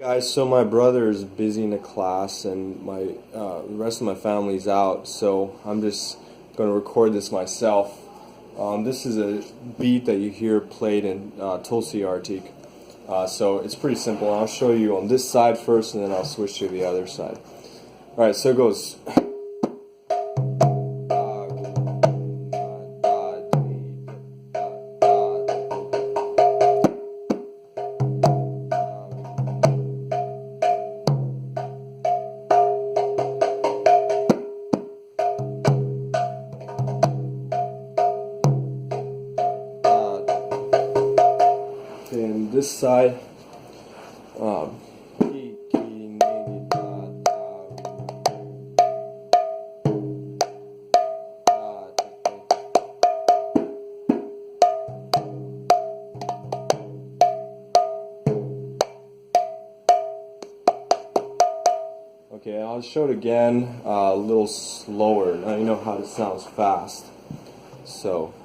Guys, so my brother is busy in a class and the rest of my family's out, so I'm just going to record this myself. This is a beat that you hear played in Tulsi Arati. So it's pretty simple. I'll show you on this side first and then I'll switch to the other side. Alright, so it goes. And this side, okay, I'll show it again a little slower. Now you know how it sounds fast. So.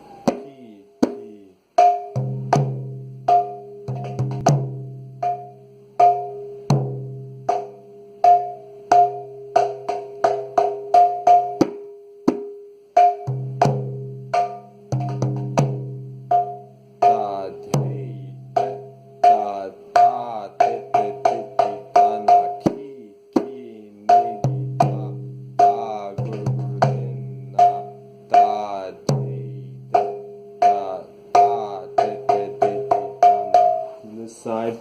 Side.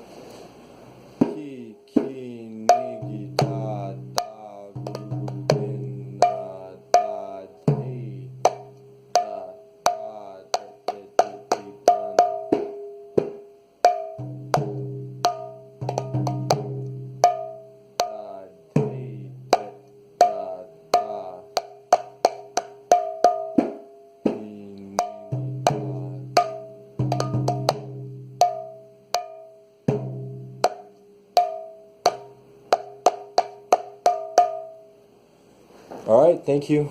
All right, thank you.